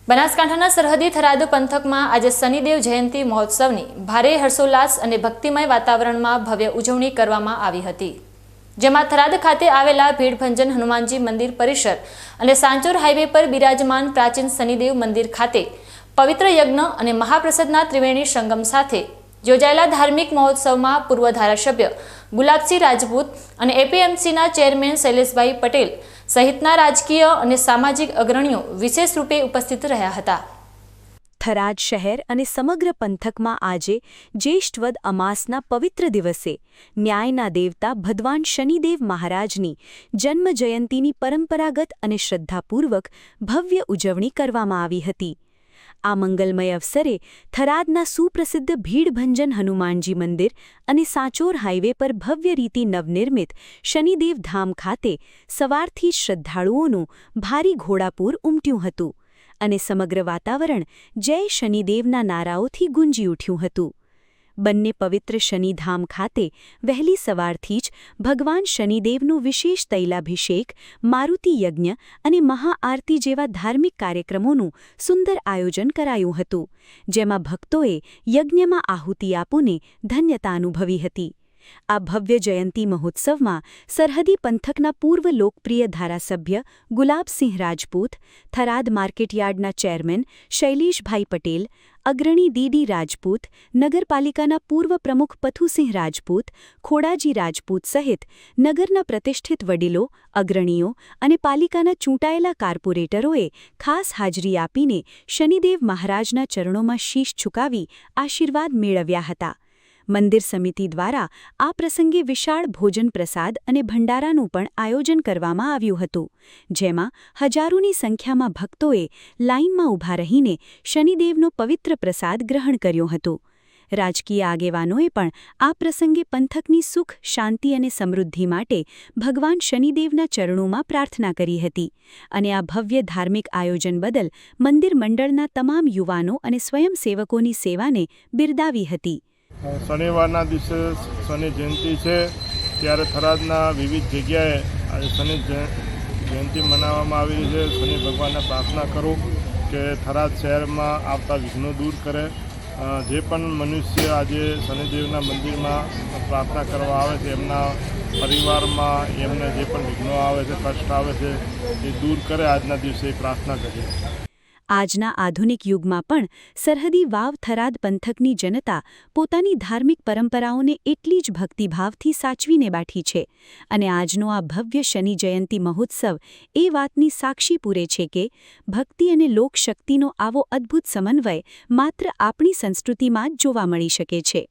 બનાસકાંઠાના સરહદી થરાદ પંથકમાં આજે શનિદેવ જયંતિ મહોત્સવની ભારે હર્ષોલ્લાસ અને ભક્તિમય વાતાવરણમાં ભવ્ય ઉજવણી કરવામાં આવી હતી, જેમાં થરાદ ખાતે આવેલા ભીડભંજન હનુમાનજી મંદિર પરિસર અને સાંચોર હાઈવે પર બિરાજમાન પ્રાચીન શનિદેવ મંદિર ખાતે પવિત્ર યજ્ઞ અને મહાપ્રસાદના ત્રિવેણી સંગમ સાથે યોજાયેલા ધાર્મિક મહોત્સવમાં પૂર્વ ધારાસભ્ય ગુલાબસિંહ રાજપૂત અને એપીએમસીના ચેરમેન શૈલેષભાઈ પટેલ સહિતના રાજકીય અને સામાજિક અગ્રણીઓ વિશેષ રૂપે ઉપસ્થિત રહ્યા હતા। થરાદ શહેર અને સમગ્ર પંથકમાં આજે જ્યેષ્ઠ વદ અમાસના પવિત્ર દિવસે ન્યાયના દેવતા ભગવાન શનિદેવ મહારાજની જન્મ જયંતીની પરંપરાગત અને શ્રદ્ધાપૂર્વક ભવ્ય ઉજવણી કરવામાં આવી હતી। આ મંગલમય અવસરે થરાદના સુપ્રસિદ્ધ ભીડભંજન હનુમાનજી મંદિર અને સાંચોર હાઈવે પર ભવ્ય રીતે નવનિર્મિત શનિદેવ ધામ ખાતે સવારથી જ શ્રદ્ધાળુઓનું ભારી ઘોડાપૂર ઉમટ્યું હતું અને સમગ્ર વાતાવરણ જય શનિદેવના નારાઓથી ગુંજી ઉઠ્યું હતું। બંને પવિત્ર શનિધામ ખાતે વહેલી સવારથી જ ભગવાન શનિદેવનો વિશેષ તૈલાભિષેક, મારુતિ યજ્ઞ અને મહાઆરતી જેવા ધાર્મિક કાર્યક્રમોનું સુંદર આયોજન કરાયું હતું, જેમાં ભક્તોએ યજ્ઞમાં આહુતિ આપીને ધન્યતા અનુભવી હતી। આ ભવ્ય જયંતી મહોત્સવમાં સરહદી પંથકના પૂર્વ લોકપ્રિય ધારાસભ્ય ગુલાબસિંહ રાજપૂત, થરાદ માર્કેટયાર્ડના ચેરમેન શૈલેષભાઈ પટેલ, અગ્રણી ડીડી રાજપૂત, નગરપાલિકાના પૂર્વ પ્રમુખ પથુસિંહ રાજપૂત, ખોડાજી રાજપૂત સહિત નગરના પ્રતિષ્ઠિત વડીલો, અગ્રણીઓ અને પાલિકાના ચૂંટાયેલા કોર્પોરેટરોએ ખાસ હાજરી આપીને શનિદેવ મહારાજના ચરણોમાં શીશ ઝુકાવી આશીર્વાદ મેળવ્યા હતા। મંદિર સમિતિ દ્વારા આ પ્રસંગે વિશાળ ભોજન પ્રસાદ અને ભંડારાનું પણ આયોજન કરવામાં આવ્યું હતું, જેમાં હજારોની સંખ્યામાં ભક્તોએ લાઇનમાં ઊભા રહીને શનિદેવનો પવિત્ર પ્રસાદ ગ્રહણ કર્યો હતો। રાજકીય આગેવાનોએ પણ આ પ્રસંગે પંથકની સુખ, શાંતિ અને સમૃદ્ધિ માટે ભગવાન શનિદેવના ચરણોમાં પ્રાર્થના કરી હતી અને આ ભવ્ય ધાર્મિક આયોજન બદલ મંદિર મંડળના તમામ યુવાનો અને સ્વયંસેવકોની સેવાને બિરદાવી હતી। શનિવારના દિવસે શનિ જયંતિ છે, ત્યારે થરાદના વિવિધ જગ્યાએ આજે શનિ જયંતિ મનાવવામાં આવી રહી છે। શનિ ભગવાનને પ્રાર્થના કરું કે થરાદ શહેરમાં આવતા વિઘ્નો દૂર કરે। જે પણ મનુષ્ય આજે શનિદેવના મંદિરમાં પ્રાર્થના કરવા આવે છે, એમના પરિવારમાં એમને જે પણ વિઘ્નો આવે છે, કષ્ટ આવે છે, એ દૂર કરે। આજના દિવસે પ્રાર્થના કરીએ। આજના આધુનિક યુગમાં પણ સરહદી વાવ થરાદ પંથકની જનતા પોતાની ધાર્મિક પરંપરાઓને એટલી જ ભક્તિભાવથી સાચવીને બેઠી છે અને આજનો આ ભવ્ય શનિ જયંતિ મહોત્સવ એ વાતની સાક્ષી પૂરે છે કે ભક્તિ અને લોકશક્તિનો આવો અદ્ભુત સમન્વય માત્ર આપણી સંસ્કૃતિમાં જ જોવા મળી શકે છે।